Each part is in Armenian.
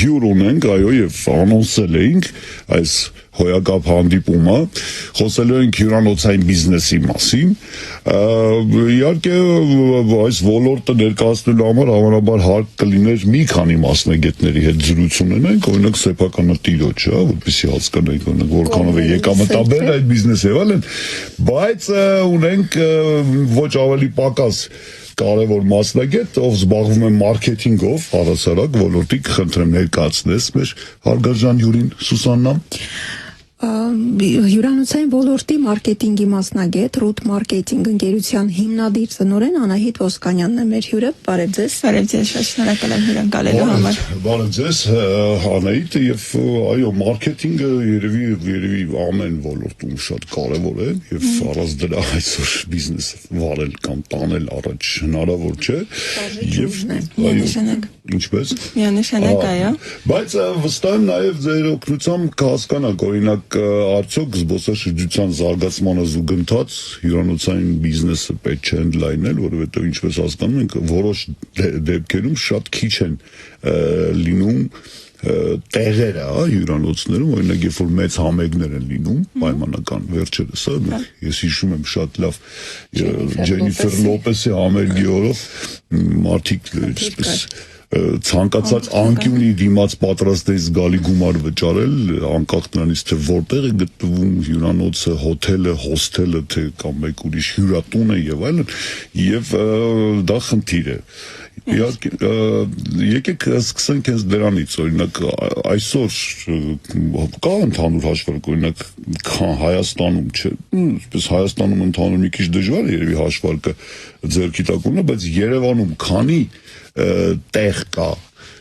հյուր ունենք, այո, եւ անոնսել էինք այս հոյակապ հանդիպումը, խոսելու ենք հյուրանոցային բիզնեսի մասին, իհարկե այս ոլորտը ներկայացնելու համար հավանաբար հարկ կլիներ մի քանի մասնագետների հետ զրույց ունենանք, օրինակ սեփականատիրոջ, որպեսզի հասկանանք, օրինակ որքանով է եկամտաբեր այդ բիզնեսը եւ այլն, բայց ունենք ոչ ավելի պակաս կարևոր մասնագետ, ով զբաղվում է մարքեթինգով, առասարակ ոլորտի կխնդրեմ ներկայացնես մեր հարգարժան հյուրին Սուսաննա։ Հյուրանոցային ոլորտի մարքեթինգի մասնագետ Root Marketing ընկերության հիմնադիր տնօրեն Անահիտ Ոսկանյանն է մեր հյուրը։ Բարև ձեզ։ Բարև ձեզ, շատ շնորհակալ եմ հյուրընկալելու համար։ Բարև ձեզ, Անահիտ, եւ այո, մարքեթինգը երևի ամեն ոլորտում շատ կարևոր է եւ առանց դրա այսօր բիզնես վարել կամ տանել առաջ հնարավոր չէ։ Եվ միանշանակ ինչպես։ Միանշանակ այո։ Բայց վստահ եմ նաեւ ձեր օգնությամբ կհասկանաք, օրինակ արդյոք զբոսաշրջության զարգացմանը զուգընթաց հյուրանոցային բիզնեսը պետք չէ ընդլայնել, որովհետեւ ինչպես հասկանում ենք, որոշ դեպքերում շատ քիչ են լինում տեղերը հյուրանոցներում, օրինակ երբ որ մեծ համերգներ են լինում, պայմանական վերջերս, ես հիշում եմ շատ լավ Ջենիֆեր Լոպեսի համերգի օրով մարդիկ այսպես ցանկացած անկյունի դիմաց պատրաստ է զգալի գումար վճարել, անկախ նրանից թե որտեղ է գտնվում հյուրանոցը, հոթելը, հոստելը, թե կամ մեկ ուրիշ հյուրատունը եւ այլն, եւ դա խնդիր է։ Եկեք սկսենք հենց դրանից, օրինակ այսօր կա ընդհանուր հաշվարկ, օրինակ Հայաստանում չէ, այսպես Հայաստանում ընդհանուր մի քիչ դժվար է երևի հաշվարկը ձեռքի տակ ունենալ, բայց Երևանում քանի տեղ կա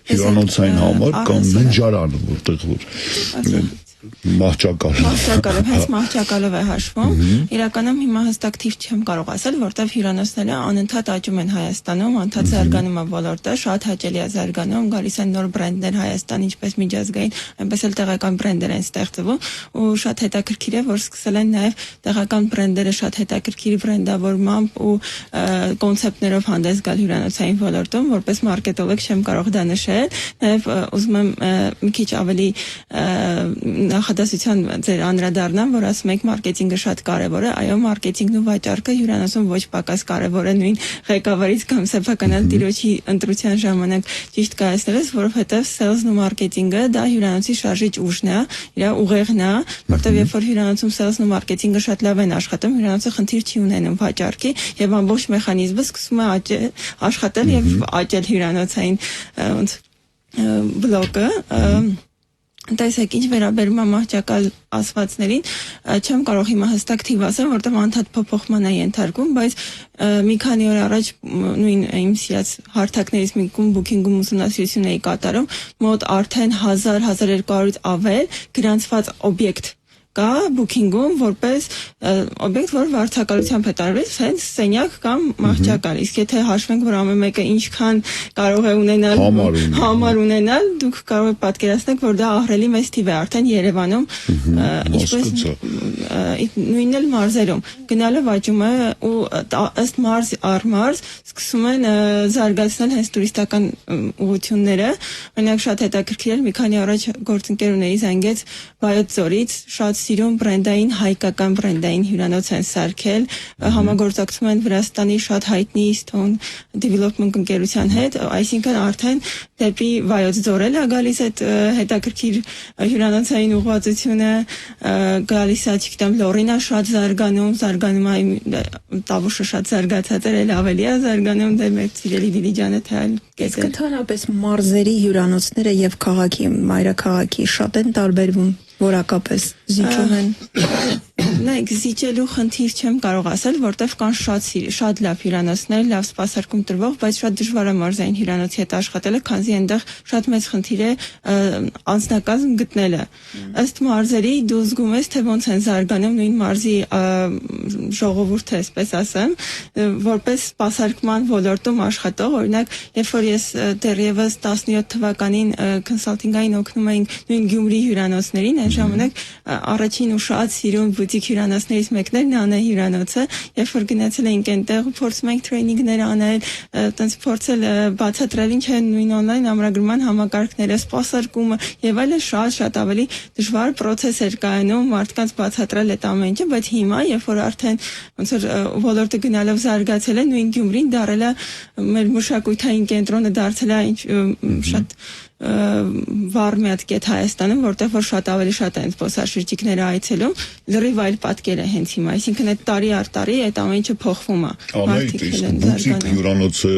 հյուրանոցային համար կամ ննջարան, որտեղ որ Մահճակալով, հենց մահճակալով է հաշվում։ Իրականում հիմա հստակ թիվ չեմ կարող ասել, որտեղ հյուրանոցները անընդհատ աճում են Հայաստանում, անընդհատ զարգանում է ոլորտը, շատ հաճելի է զարգանում, գալիս են նոր բրենդներ Հայաստան, ինչպես միջազգային, այնպես էլ տեղական բրենդեր են ստեղծվում, ու շատ հետաքրքիր է, որ սկսել են նաև տեղական բրենդերը շատ հետաքրքիր բրենդավորմամբ ու կոնցեպտներով հանդես գալ հյուրանոցային ոլորտում, որպես մարքետոլոգ չեմ կարող դա նշել, նաև ուզում եմ մի քիչ ավելի նախադասության ձեր անդրադառնամ, որ ասում եք մարքեթինգը շատ կարևոր է, այո, մարքեթինգն ու վաճառքը հյուրանոցում ոչ պակաս կարևոր է նույն ղեկավարից կամ սեփականատիրոջի ընտրության ժամանակ ճիշտ կայացնելս, որովհետև sales-ն ու մարքեթինգը դա հյուրանոցի շարժիչ ուժն է, իր ուղեղն է, որտեղ երբ որ հյուրանոցում sales-ն ու մարքեթինգը շատ լավ են աշխատում, հյուրանոցը խնդիր չի ունենում վաճառքի եւ ամբողջ մեխանիզմը սկսում է աշխատել եւ աճել հյուրանոցային բլոկը Տեսեք, ինչ վերաբերում է մահճակալ ասվածներին, չեմ կարող հիմա հստակ թիվ ասեմ, որտեղ անդադ փոփոխման է ենթարկվում, բայց մի քանի օր առաջ նույն իմ սիրած հարթակներից մի բուքինգում ուսումնասիրություն էի կատարում, մոտ արդեն 1000-1200-ից ավել գրանցված օբյեկտ կա բուքինգում որպես օբյեկտ, որ վարձակալությամբ է տարվել, հենց սենյակ կամ մահճակալ։ Իսկ եթե հաշվենք, որ ամեն մեկը ինչքան կարող է ունենալ համար ունենալ, դուք կարող եք պատկերացնել, որ դա ահռելի մեծ թիվ է արդեն Երևանում, ինչպես նույնն էլ մարզերում։ Գնալով աճում է ու ըստ մարզ առ մարզ սկսում են զարգացնել հենց տուրիստական ուղղությունները։ Օրինակ շատ հետաքրքիր էր, մի քանի առաջ գործընկեր ունեի զանգեց Վայոց ձորից, շատ սիրուն բրենդային, հայկական բրենդային հյուրանոց են սարքել, համագործակցում են Վրաստանի շատ հայտնի Stone Development ընկերության հետ, այսինքն արդեն դեպի Վայոց ձորել է գալիս այդ հետաքրքիր հյուրանոցային ուղղվածությունը, գալիս է, չգիտեմ, Լորինա շատ զարգանում է, Տավուշը շատ զարգացած էր, էլ ավելի է զարգանում, դե մեր սիրելի Դիլիջանը թե այլ կետեր։ Ընդհանրապես մարզերի հյուրանոցները եւ քաղաքի, մայրաքաղաքի շատ են տարբերվում, որակապես զիջում են։ Նայեք, զիջելու խնդիր չեմ կարող ասել, որտեվ կան շատ լավ հյուրանոցներ, լավ սպասարկում տրվող, բայց շատ դժվար է մարզային հյուրանոցի հետ աշխատելը, քանզի այնտեղ շատ մեծ խնդիր է անձնակազմ գտնելը։ Ըստ մարզերի դու զգում ես, թե ոնց են զարգանում նույն մարզի ժողովուրդը, այսպես ասեմ, որպես սպասարկման ոլորտում աշխատող, օրինակ, երբ որ ես դեռևս 17 թվականին կոնսալտինգային օգնում էինք նույն Գյումրի հյուրանոցներին, ժամանակ առաջին ու շատ սիրուն բուտիկ հյուրանոցներից մեկն էր Նանե հյուրանոցը, երբ որ գնացել էինք այնտեղ փորձում ենք տրեյնինգներ անել, այտենց փորձել բացատրել ինչ են նույն on-line ամրագրման համակարգները, սպասարկումը եւ այլն շատ ավելի դժվար process էր կայանում մարդկանց բացատրել այդ ամեն ինչը, բայց հիմա երբ որ արդեն ոնց որ ոլորտը գնալով զարգացել է, նույն Գյումրին դարել է մեր մշակութային կենտրոնը, դարձել է շատ վառ մի հատ կետ Հայաստանում, որտեղ որ շատ ավելի շատ են զբոսաշրջիկները այցելում, լրիվ այլ պատկեր է հենց հիմա, այսինքն այդ տարի առ տարի այդ ամեն ինչը փոխվում է։ Անայք բուտիկ հյուրանոցը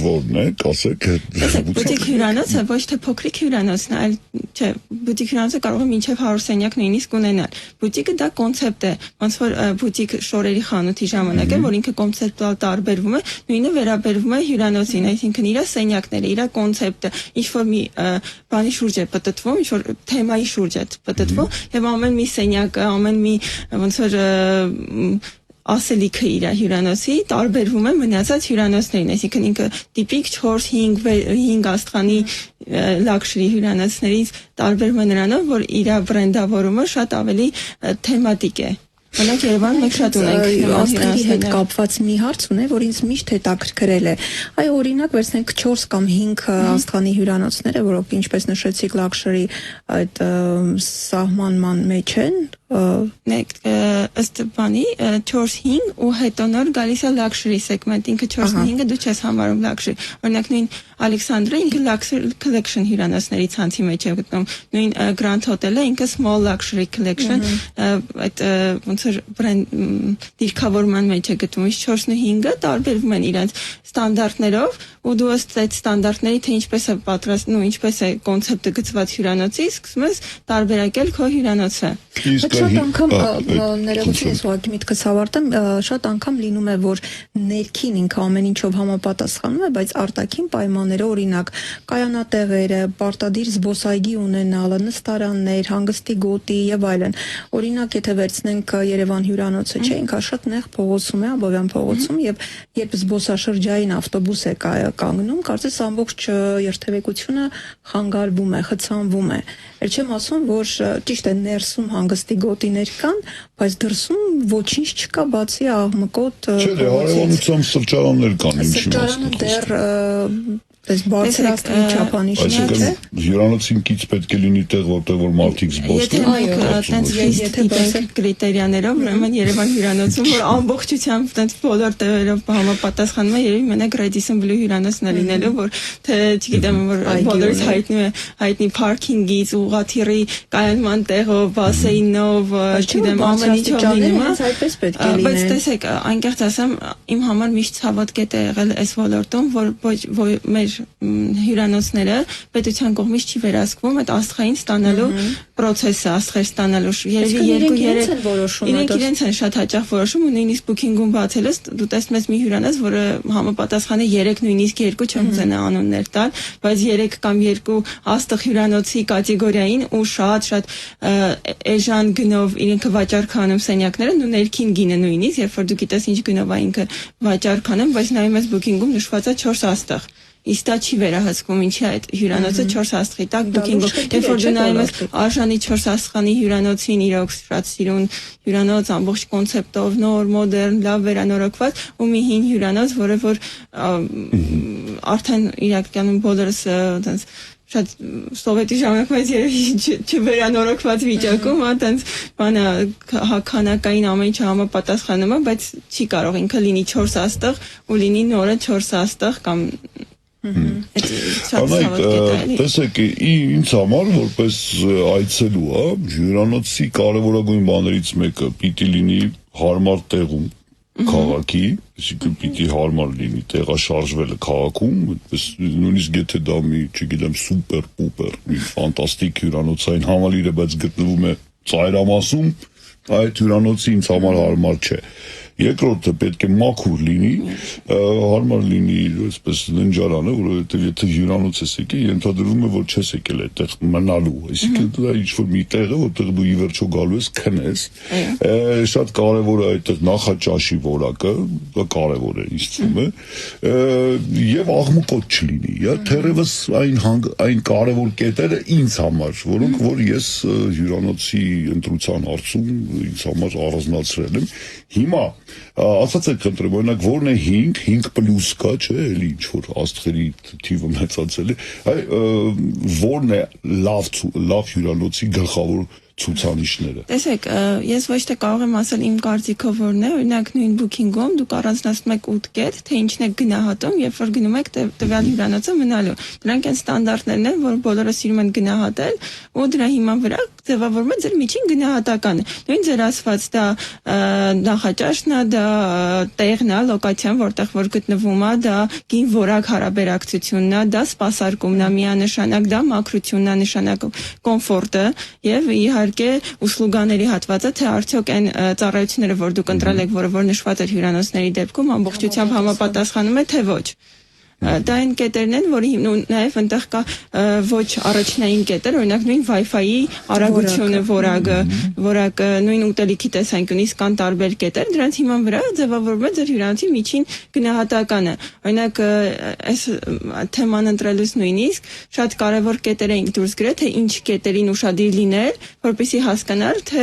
որն է, ասեք։ Բուտիկ հյուրանոցը ոչ թե փոքրիկ հյուրանոցն է, այլ չէ, բուտիկ հյուրանոցը կարող է մինչև 100 սենյակ նույնիսկ ունենալ։ Բուտիկը դա կոնցեպտ է, ոնց որ բուտիկ շորերի խանութի ժամանակ է, որ ինքը կոնցեպտուալ տարբերվում է, նույնը վերաբերվում է հյուրանոցին, այսինքն իր սենյակները, իր կոնցեպտը, ինչ որ մի բանի շուրջ է պտտվում, ինչ որ թեմայի շուրջ է պտտվում եւ ամեն մի սենյակը, ամեն մի ոնց որ ասելիքը իր հյուրանոցի տարբերվում է մնացած հյուրանոցներին, այսինքն ինքը տիպիկ 4-5 աստղանի լաքշրի հյուրանոցներից տարբերվում է նրանով, որ իր բրենդավորումը շատ ավելի թեմատիկ է։ Օրինակ Երևանում մենք շատ ունենք աստղերի հետ կապված մի հարց ունե, որ ինձ միշտ հետաքրքրել է։ Այ օրինակ վերցնենք 4 կամ 5 աստղանի հյուրանոցները, որոնք ինչպես նշեցիք լաքշրի այդ սահմանման մեջ են, ըստ բանի 4-5 ու հետո նոր գալիս է լաքշրի սեգմենտ, ինքը 4-5-ը դու չես համարում լաքշրի։ Օրինակ նույն Ալեքսանդրը ինքը luxury collection հյուրանոցների ցանցի մեջ է գտնում, նույն Grand Hotel-ը ինքը small luxury collection, այդ ոնց որ բրենդ դիրքավորման մեջ է գտնում, իսկ 4-ը 5-ը տարբերվում են իրենց ստանդարտներով, ու դու ըստ այդ ստանդարտների թե ինչպես է պատրաստվում, ինչպես է կոնցեպտը գծված հյուրանոցի, սկսում ես տարբերակել քո հյուրանոցը։ Շատ անգամ ներողություն ուղղակի միտքս հավարտեմ, շատ անգամ լինում է, որ ներքին ինքը ամեն ինչով համապատասխանում է, բայց արտաքին պայմանները, օրինակ կայանատեղերը, պարտադիր զբոսայգի ունենալը, նստարաններ, հանգստի գոտի եւ այլն։ Օրինակ, եթե վերցնենք Երևան հյուրանոցը, չէ, ինքը շատ նեղ փողոցում է, Աբովյան փողոցում, եւ երբ զբոսաշրջային ավտոբուս է կանգնում, կարծես ամբողջ երթևեկությունը խանգարվում է, խցանվում է։ Էլ չեմ ասում, որ ճիշտ է ներսում հանգստի գոտիներ կան, բայց դրսում ոչինչ չկա, բացի աղմկոտ Չէ, հարևանությամբ սրճարաններ կան, ինչի մաս։ Սրճարանը դեռ Այս բարձրացնի չափանիշն է, չէ՞։ Հյուրանոցին կից պետք է լինի տեղ, որտեղ որ մարդիկ զբոսնեն։ Եթե մենք կրիտերիաներով, ուրեմն Երևան հյուրանոցում, որ ամբողջությամբ տենց բոլոր տեղերով համապատասխանում է, երևի մենակ Radisson Blu հյուրանոցն է լինելու, որ թե չգիտեմ, որ բոլորից հայտնի parking-ից, ուղղաթիռի կայանման տեղով, բասեյնով, չգիտեմ, ամեն ինչով լինում է։ Այդպես պետք է լինեն։ Բայց տեսեք, անկեղծ ասեմ, իմ համար միշտ ցավոտ կետ է եղել այս ոլորտում, որ մեր հյուրանոցները պետության կողմից չի վերահսկվում այդ աստղային ստանալու process-ը, աստղեր ստանալու երևի 2-3 իրենք են շատ հաճախ որոշում ու նույնիսկ booking-ում բացելս դու տեսնում ես մի հյուրանոց, որը համապատասխան է 3 նույնիսկ 2 չեմ ուզենա անուններ տալ, բայց 3 կամ 2 աստղ հյուրանոցի կատեգորիային ու շատ էժան գնով իրենք վաճառք անում սենյակները ու ներքին գինը նույնիսկ, երբ որ դու գիտես ինչ գնով է ինքը վաճառք անում, բայց նայում ես booking-ում նշված է 4 աստղ։ Իսկ դա չի վերահսկվում, ինչի այդ հյուրանոցը 4 աստղի տակ booking-ով։ Երբ որ դու նայում ես արժանի 4 աստղանի հյուրանոցին, իրոք շատ սիրուն հյուրանոց, ամբողջ կոնցեպտով, նոր, մոդեռն, լավ վերանորոգված, ու մի հին հյուրանոց, որը որ արդեն իրականում բոլորս այտենց շատ սովետի ժամանակից երևի չվերանորոգված վիճակում, այտենց բանը քանակային ամեն ինչը համապատասխանում է, բայց չի կարող ինքը լինի 4 աստղ ու լինի նորը 4 աստղ կամ տեսեք, ինձ համար որպես այցելու, հյուրանոցի կարևորագույն բաներից մեկը պիտի լինի հարմար տեղում քաղաքի, այսինքն պիտի հարմար լինի տեղաշարժվելը քաղաքում, այդպես նույնիսկ եթե դա մի, չգիտեմ, սուպեր պուպեր, մի ֆանտաստիկ հյուրանոցային համալիր է, բայց գտնվում է ծայրամասում, այդ հյուրանոցը ինձ համար հարմար չէ։ Երկրորդը պետք է մաքուր լինի, հարմար լինի այսպես ննջարանը, որովհետև եթե հյուրանոց ես եկել, ենթադրվում է, որ չես եկել այդտեղ մնալու, այսինքն դա ինչ-որ մի տեղ է, որտեղ դու ի վերջո գալու ես քնես, շատ կարևոր է այդտեղ նախաճաշի որակը, դա կարևոր է, ինձ թվում է, եւ աղմուկոտ չլինի, թերևս այն կարևոր կետերը ինձ համար, որոնք որ ես հյուրանոցի ընտրության հարցում ինձ համար առանձնացրել եմ։ Հիմա ասած եք խնդրեմ, օրինակ որն է 5+ կա, չէ, էլի ինչ որ աստղերի թիվը մեծացել է, որն է լավ հյուրանոցի գլխավոր ցուցանիշները։ Տեսեք, ես ոչ թե կարող եմ ասել իմ կարծիքով որն է, օրինակ նույն booking-ում դուք առանձնացնում եք 8 կետ, թե ինչն եք գնահատում, երբ որ գնում եք տվյալ հյուրանոցը մնալու։ Դրանք այն ստանդարտներն են, որ բոլորը սիրում են գնահատել, ու դրա հիման վրա ձևավորվում է ձեր միջին գնահատականը։ Նույն ձեր ասված դա նախաճաշն է, դա տեղն է, լոկացիան, որտեղ որ գտնվում է, դա գին որակ հարաբերակցությունն է, դա սպասարկումն է միանշանակ, դա մաքրությունն է, նշանակում կոմֆորտը եւ իհարկե услугаների հատվածը, թե արդյոք այն ծառայությունները, որ դուք ընտրել եք, որը որ նշված էր հյուրանոցների դեպքում, ամբողջությամբ համապատասխանում է, թե ոչ։ Դա այն կետերն են, որի նաև այնտեղ կա ոչ առաջնային կետեր, օրինակ նույն Wi-Fi-ի արագությունը, որակը, նույն ուտելիքի տեսանկյունից կան տարբեր կետեր, դրանց հիման վրա ձևավորվում է ձեր հյուրանոցի միջին գնահատականը։ Օրինակ այս թեման ընտրելուց նույնիսկ շատ կարևոր կետեր էինք դուրս գրել, թե ինչ կետերին ուշադիր լինել, որպեսզի հասկանալ, թե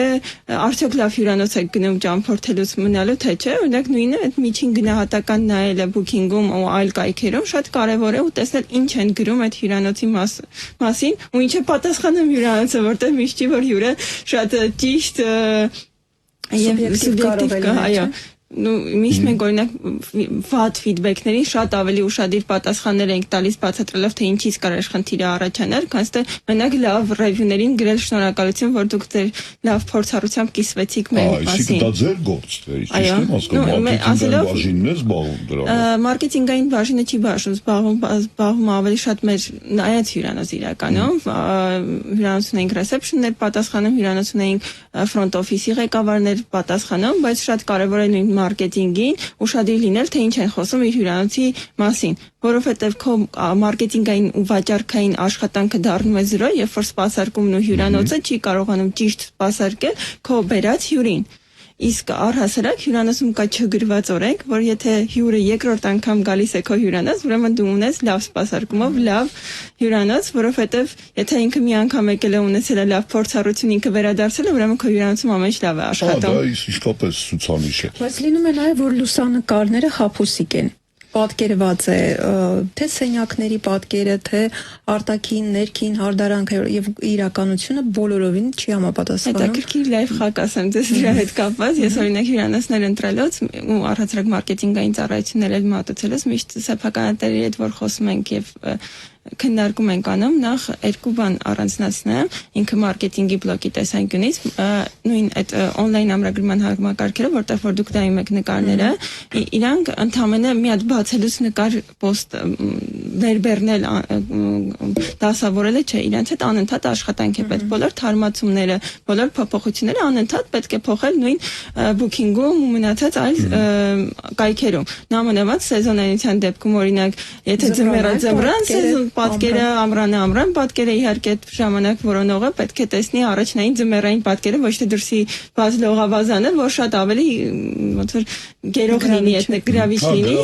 արդյոք լավ հյուրանոց եք գնում ճամփորդելուց մնալու, թե չէ, օրինակ նույնը այդ միջին գնահատական նայելը booking-ում ու այլ կայքերում շատ կարևոր է ու տեսնել ինչ են գրում այդ հյուրանոցի մասին ու ինչ է պատասխանում հյուրանոցը, որտեղ միշտ չի որ հյուրը շատ ճիշտ եւ սուբյեկտիվ կա, այո։ Միշտ մենք օրինակ վատ ֆիդբեքներին շատ ավելի ուշադիր պատասխաններ ենք տալիս բացատրելով թե ինչից կարող է խնդիրը առաջանալ, քան թե մենակ լավ ռեվյուներին գրել շնորհակալություն, որ դուք ձեր լավ փորձառությամբ կիսվեցիք մեր մասին։ Դա ձեր գործ է, ճիշտ եմ հասկանում, բաժինն է զբաղվում դրանով։ Մարքեթինգային բաժինը չի զբաղվում ավելի շատ մեր նայած հյուրանոց իրականում, հյուրանոց ունենք ռեսեպշններ պատասխանում, հյուրանոց ունենք ֆրոնտ օֆիսի ղեկավարներ պատասխանում, բայց շատ կարևոր է նույն մարքեթինգին ուշադիր լինել, թե ինչ են խոսում իր հյուրանոցի մասին, որովհետև քո մարքեթինգային ու վաճառքային աշխատանքը դառնում է 0, երբ որ սպասարկումն ու հյուրանոցը չի կարողանում ճիշտ սպասարկել քո բերած հյուրին։ Իսկ առհասարակ հյուրանոցում կա չգրված օրենք, որ եթե հյուրը երկրորդ անգամ գալիս է քո հյուրանոց, ուրեմն դու ունես լավ սպասարկումով լավ հյուրանոց, որովհետև եթե ինքը մի անգամ եկել է ունեցել է լավ փորձառություն, ինքը վերադարձել է, ուրեմն քո հյուրանոցում ամեն ինչ լավ է աշխատում։ Դա իսկապես ցուցանիշ է։ Բայց լինում է նաև որ լուսանկարները խաբուսիկ են։ Պատկերված է թե սենյակների պատկերը, թե արտաքին, ներքին հարդարանքը եւ իրականությունը բոլորովին չի համապատասխանում։ Հետաքրքիր լայվ խակ ասեմ, դες դրա հետ կապված, ես օրինակ հյուրանոցներ ընտրելուց ու առհասարակ մարքեթինգային ծառայություններ էլ մատուցելուց միշտ սեփականատերերի հետ որ խոսում ենք եւ քննարկում ենք անում, նախ երկու բան առանձնացնեմ, ինքը մարքեթինգի բլոկի տեսանկյունից, նույն այդ on-line ամրագրման համակարգերը, որտեղ որ դուք դայում եք նկարները, իրանք ընդհանրապես մի հատ բացելուց նկար post ներբեռնել դասավորելը չէ, իրանց հետ անընդհատ աշխատանք է պետք, բոլոր թարմացումները, բոլոր փոփոխությունները անընդհատ պետք է փոխել նույն booking-ում ու մնացած այլ կայքերում։ Նամանավանդ սեզոնայնության դեպքում օրինակ, եթե ձմեռան սեզոն պատկերը ամռան պատկերը իհարկե ժամանակ որոնողը պետք է տեսնի առաջնային ձմեռային պատկերը, ոչ թե դրսի բաց լողավազանը, որ շատ ավելի ոնց որ գերող լինի, գրավիչ լինի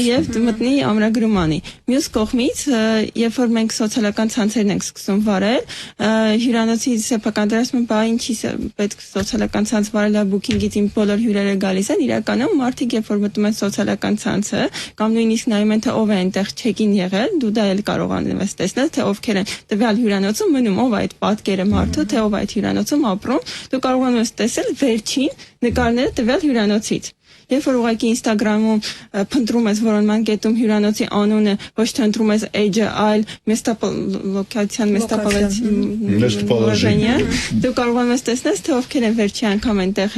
եւ մտնի ամրագրումանի։ Մյուս կողմից, երբ որ մենք սոցիալական ցանցերն ենք սկսում վարել, հյուրանոցի սեփականատերացումը բա ինչի պետք սոցիալական ցանց վարել, booking-ից իմ բոլոր հյուրերը գալիս են, իրականում մարդիկ երբ որ մտնում են սոցիալական ցանցը կամ նույնիսկ նայում են թե ով է այնտեղ check-in եղել, դու դա էլ կարողանում ես տեսնել, թե ովքեր են տվյալ հյուրանոցում մնում, ով է այդ պատկերը մարդու, թե ով է այդ հյուրանոցում ապրում, դու կարողանում ես տեսնել վերջին նկարները տվյալ հյուրանոցից։ Երբ որ ուղղակի Instagram-ում փնտրում ես որոնման կետում հյուրանոցի անունը, ոչ թե ընտրում ես age-ը, այլ местоположение, դու կարողանում ես տեսնել, թե ովքեր են վերջի անգամ այնտեղ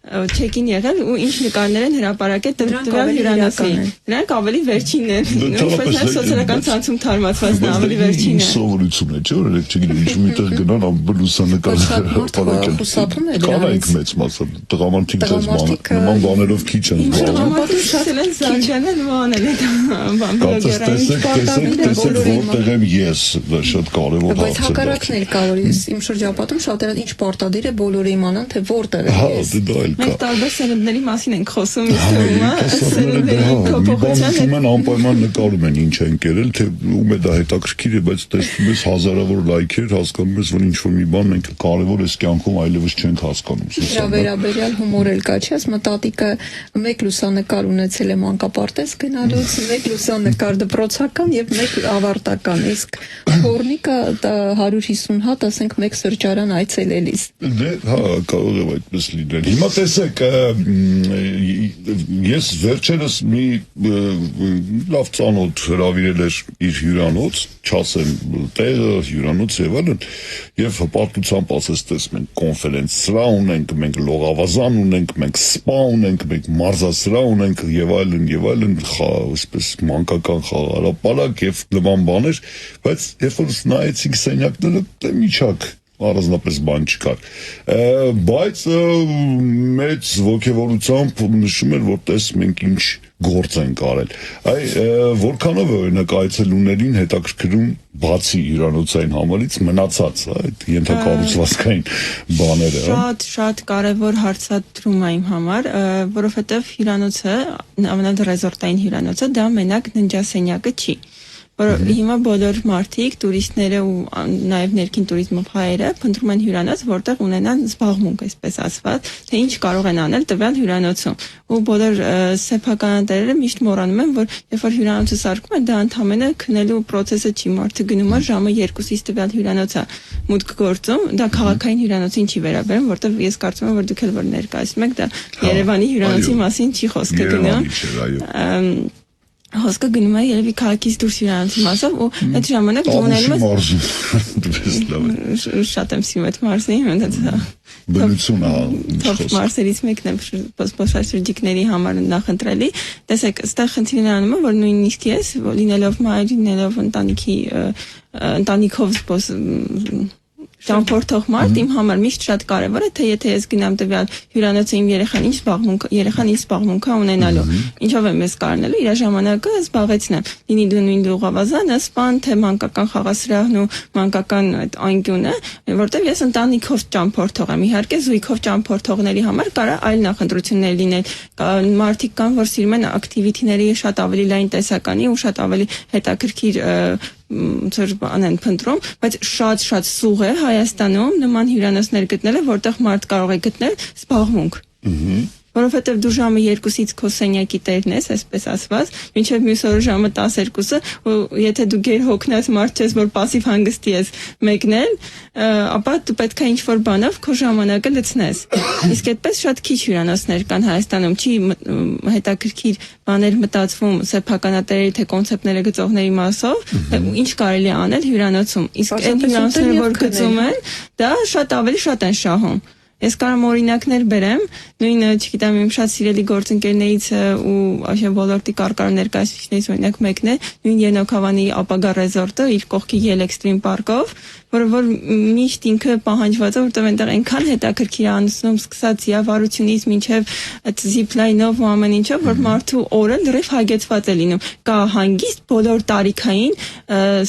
check-in եղել ու ինչ նկարներ են հրապարակել տվյալ հյուրանոցի։ Դրանք ավելի վերջինն են։ Նույնպես նաև սոցիալական ցանցում թարմացվածն ավելի վերջինն է։ Սովորություն է, չէ՞, որ չգիտեմ ինչ միտեղ գնան ամբողջությամբ հրապարակել։ Կանայք մեծ մասը տղամարդիկ նման բաներով քիչ են զբաղվում։ Շատ են զարգանել մանել այդ տեսեք որտեղ եմ ես, դա շատ կարևոր հարց է։ Բայց հակառակն էլ կա, որ իմ շրջապատում շատերն ինչ պարտադիր է բոլորը իմանան, թե որտեղ է ես։ Մենք տարբեր սերունդների մասին ենք խոսում, սերունդների փոփոխության հետ անպայման նկարում են ինչ են կերել, թե ում է դա հետաքրքիր է, բայց տեսնում ես հազարավոր լայքեր, հասկանում ես, որ ինչ-որ մի բան մենք կարևոր էս կյանքում այլևս չենք հասկանում։ Դրա վերաբերյալ հումոր էլ կա, չէ՞, ասում տատիկը մեկ լուսանկար ունեցել է մանկապարտեզ գնալուց, մեկ լուսանկար դպրոցական եւ մեկ ավարտական, իսկ խորնիկը 150 հատ, ասենք, մեկ սրճարան այցելելիս։ Դե, հա, կարող է այդպես լինել։ Հիմա տեսեք, ես վերջերս մի լավ ծանոթ հրավիրել էր իր հյուրանոց, չասեմ տեղը, հյուրանոց եւ այլն, եւ հպարտությամբ ասեց, տես մենք կոնֆերենցիա ունենք, մենք լողավազան ունենք, մենք սպա ունենք, մենք մարզասրահ ունենք եւ այլն, այսպես մանկական խաղարապարակ եւ նման բաներ, բայց երբ որ նայեցինք սենյակները, դե միջակ առանձնապես բան չկար, բայց մեծ ոգևորությամբ նշում էր, որ տես մենք ինչ գործ ենք արել, որքանով է օրինակ այցելուներին հետաքրքրում բացի հյուրանոցային համալից մնացած, այդ ենթակառուցվածքային բաները։ Շատ կարևոր հարցադրում է իմ համար, որովհետև հյուրանոցը, ամենալավ ռեզորտային հյուրանոցը, դա մենակ ննջասենյակը չի։ Որ հիմա բոլոր մարդիկ, տուրիստները ու նաև ներքին տուրիզմով հայերը փնտրում են հյուրանոց, որտեղ ունենան զբաղմունք, այսպես ասված, թե ինչ կարող են անել տվյալ հյուրանոցում։ Ու բոլոր սեփականատերերը միշտ մոռանում են, որ երբ որ հյուրանոցը սարքում են, դա ընդհանրապես քնելու process-ը չի, մարդը գնում է ժամը 2-ից տվյալ հյուրանոցը մուտք գործում, դա քաղաքային հյուրանոցին չի վերաբերում, որտեղ ես կարծում եմ, որ դուք էլ որ ներկայացնում եք, դա Երևանի հյուրանոցի մասին չի խոսքը գնում։ Խոսքը գնում է երևի քաղաքից դուրս հյուրանոցի մասով ու այդ ժամանակ դու ունենում ես շատ եմ սիրում այդ մարզին, բնությունը մարզերից մեկն է զբոսաշրջիկների համար նախընտրելի։ Տեսեք, այստեղ խնդիրն անում է, որ նույնիսկ ես լինելով մայր, լինելով ընտանիքով ճամփորդող մարդ իմ համար միշտ շատ կարևոր է, թե եթե ես գնամ տվյալ հյուրանոցը իմ երեխան ինչ զբաղմունք է ունենալու, ինչով եմ ես կարնելու, իր ժամանակը զբաղեցնեմ, լինի նույն լողավազանը, սպան, թե մանկական խաղասրահն ու մանկական այդ անկյունը, որտեղ ես ընտանիքով ճամփորդող եմ, իհարկե զույգով ճամփորդողների համար կարա այլ նախընտրություններ լինել, մարդիկ կան, որ սիրում են ակտիվիտիների շատ ավելի լայն տեսականի ու շատ ավելի հետաքրքիր բան են փնտրում, բայց շատ սուղ է Հայաստանում նման հյուրանոցներ գտնելը, որտեղ մարդ կարող է գտնել զբաղմունք։ Որովհետև դու ժամը 2-ից քո սենյակի տերն ես, այսպես ասված, մինչև մյուս օրը ժամը 12-ը, ու եթե դու գեր հոգնած մարդ ես, որ пассив հանգստի ես մեկնել, ապա դու պետք է ինչ-որ բանով քո ժամանակը լցնես։ Իսկ այդպես շատ քիչ հյուրանոցներ կան Հայաստանում, չի հետաքրքիր բաներ մտածվում սեփականատերերի թե կոնցեպտները գծողների մասով, ինչ կարելի է անել հյուրանոցում։ Իսկ այն հյուրանոցները, որ գծում են, դա շատ ավելի շատ են շահում։ Ես կարամ օրինակներ բերեմ, նույն, չգիտեմ, իմ շատ սիրելի գործընկերներից ու այժմ ոլորտի կարկառ ներկայացուցիչներից օրինակ մեկն է, նույն Ենոքավանի ապագա ռեզորտը իր կողքի Yel Extreme Park-ով, որ միշտ ինքը պահանջված է, որտեղ այնտեղ այնքան հետաքրքիր անցնում, սկսած զիավարությունից մինչև զիփլայնով ու ամեն ինչով, որ մարդու օրը լրիվ հագեցված է լինում։ Կա հանգիստ բոլոր տարիքային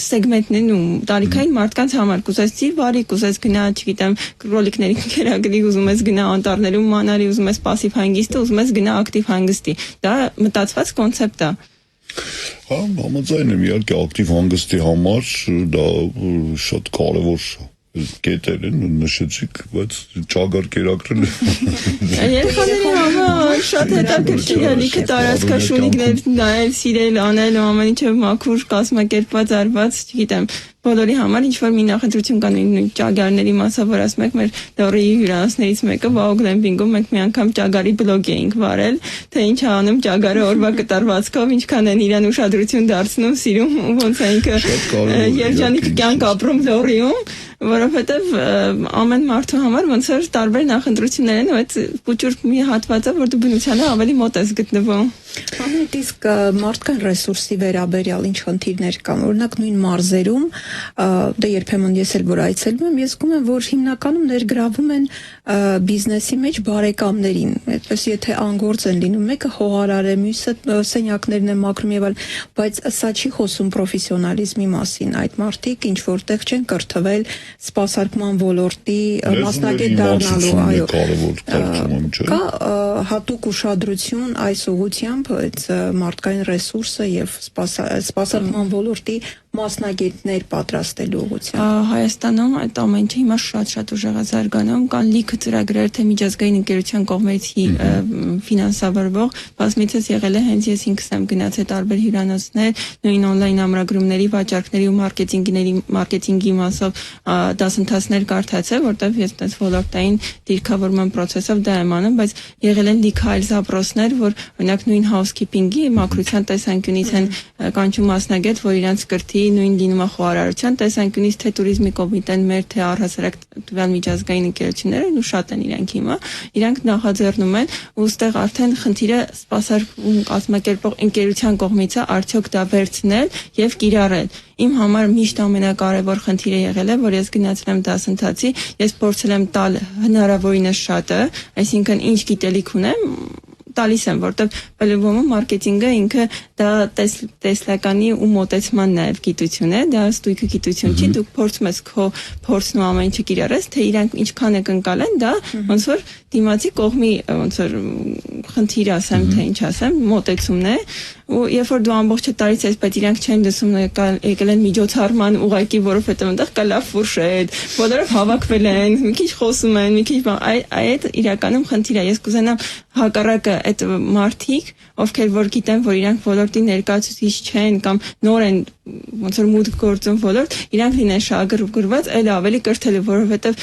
սեգմենտներն ու տարիքային մարդկանց համար, կուզես զիվարի, կուզես գնա, չգիտեմ, ռոլիկների կերակրի, ուզում ես գնա անտառներում մանարի, ուզում ես пассив հանգիստը, ուզում ես գնա ակտիվ հանգստի։ Դա մտածված կոնցեպտ է։ Հա, համաձայն եմ, իհարկե ակտիվ հանգստի համար դա շատ կարևոր կետեր են, նշեցիք, բայց ճագար կերակրել է։ Երեխաների համար շատ հետաքրքիր է, լիքը տարածքաշունիկներ նայել, սիրել, անել ու ամեն ինչը մաքուր կազմակերպված արված, չգիտեմ, բոլորի համար ինչ որ մի նախընտրություն կա նույն ճագարների մասը, որ ասում եք մեր դորի հյուրանոցներից մեկը Վաուգլեմպինգում մենք մի անգամ ճագարի բլոգ էինք վարել, թե ինչ անում ճագարը օրվա կտարվածքով, ինչքան են իրան ուշադրություն դարձնում, սիրում, ոնց է ինքը երջանիկ կյանք ապրում դորիում, որովհետև ամեն մարդու համար ոնց որ տարբեր նախընտրություններ են ու այդ փոճուր մի հատվածը, որ դու բնությանը ավելի մոտ ես գտնվում։ Անիտ իսկ մարդկային ռեսուրսի վերաբերյալ ինչ խնդիրներ կան, օրինակ նույն մարզերում, դե երբեմն ես էլ որ այցելում եմ, ես զգում եմ, որ հիմնականում ներգրավում են բիզնեսի մեջ բարեկամներին, այդպես եթե անգործ են լինում, մեկը խոհարար է, մյուսը սենյակներն է մաքրում եւ այլն, բայց սա չի խոսում պրոֆեսիոնալիզմի մասին, այդ մարդիկ ինչ որտեղ չեն կրթվել սպասարկման ոլորտի մասնագետ դառնալու, այո, կա հատուկ ուշադրություն այս ուղղությամբ այդ մարդկային ռեսուրսը եւ սպասարկման ոլորտի մասնագետներ պատրաստելու ուղղությամբ։ Հայաստանում այդ ամենը հիմա շատ ուժեղ է զարգանում, կան լիքը ծրագրեր, թե միջազգային ընկերության կողմից ֆինանսավորվող, բազմիցս եղել է հենց ես ինքս եմ գնացել տարբեր հյուրանոցներ, նույն on-line ամրագրումների, վաճառքների ու մարքեթինգի մասով դասընթացներ կարդացել, որտեղ ես այդպես ոլորտային դիրքավորման process-ով դա եմ անում, բայց եղել են լիքը այլ զապրոսներ, որ օրինակ նույն housekeeping-ի մաքրության տեսանկյունից են կանչում մասնագետ, որ իրանց կրթի նույն լինում է խոհարարության տեսանկյունից, թե туриզմի կոմիտեն մեր, թե առհասարակ տվյալ միջազգային ընկերությունները ու շատ են իրանք հիմա, իրանք նախաձեռնում են ու ստեղ արդեն խնդիրը սպասարկում կազմակերպող ընկերության կողմից է արդյոք դա վերցնել եւ կիրառել։ Իմ համար միշտ ամենակարևոր խնդիրը եղել է, որ ես գնացել եմ դասընթացի, ես փորձել եմ տալ հնարավորինս շատը, այսինքն ինչ գիտելիք ունեմ, տալիս եմ, որտեղ բլոգում մարքեթինգը ինքը դա տեսլականի ու մոտեցման նաև գիտություն է, դա ստույգը գիտություն չի, դուք փորձում ես քո փորձն ու ամեն ինչը կիրառես, թե իրանք ինչքան է կընկալեն, դա ոնց որ դիմացի կողմի ոնց որ խնդիր ասեմ, թե ինչ ասեմ, մոտեցումն է, ու երբ որ դու ամբողջը տարից ես, բայց իրանք չեն լսում, եկել են միջոցառման ուղակի, որովհետև այնտեղ կա լավ ֆուրշետ, բոլորը հավաքվել են, մի քիչ խոսում են, մի քիչ այդ իրականում խնդիր է, ես կուզենամ հակառակը այդ մարդիկ, ովքեր որ գիտեն, որ իրանք ոլորտի ներկայացուցիչ չեն կամ նոր են ոնց որ մուտք գործում ոլորտ, իրանք լինեն շահագրգռված, այլ ավելի կրթելու, որովհետև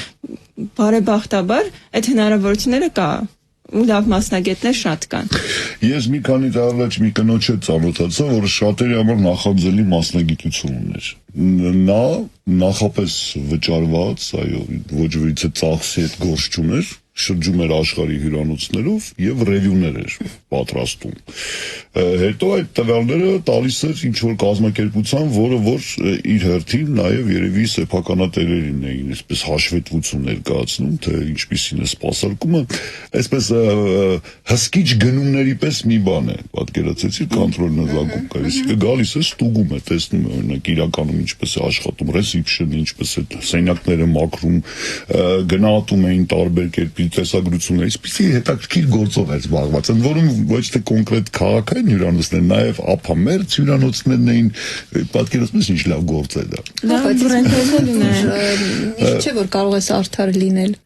բարեբախտաբար այդ հնարավորությունները կա ու լավ մասնագետներ շատ կան։ Ես մի քանի տարի առաջ մի կնոջ հետ ծանոթացա, որը շատերի համար նախանձելի մասնագիտություն ուներ։ Նա նախապես վճարված, այո, ոչ որից ծախսի հետ գործ չուներ, շրջում էր աշխարհի հյուրանոցներով եւ ռևյուներ էր պատրաստում։ Հետո այդ տվյալները տալիս էր ինչ որ կազմակերպության, որը որ իր հերթին նաեւ երևի սեփականատերերին էին այսպես հաշվետվություն ներկայացնում, թե ինչպիսին է սպասարկումը, այսպես հսկիչ գնումների պես մի բան է, պատկերացեցի կոնտրոլ նվագում կա, այսինքն գալիս է ստուգում է, տեսնում է օրինակ իրականում ինչպես է աշխատում ռեսիպշնը, ինչպես է սենյակները մաքրում, գնահատում էին տարբեր կերպի տեսագրությունները, այսպեսի հետաքրքիր գործով էր զբաղված, ընդ որում ոչ թե կոնկրետ քաղաքային հյուրանոցներ, նաև ափամերձ հյուրանոցներն էին, պատկերացնում ես ինչ լավ գործ է դա։ Բայց բրենդերն ունեն, միշտ չէ որ կարող ես արդար լինել։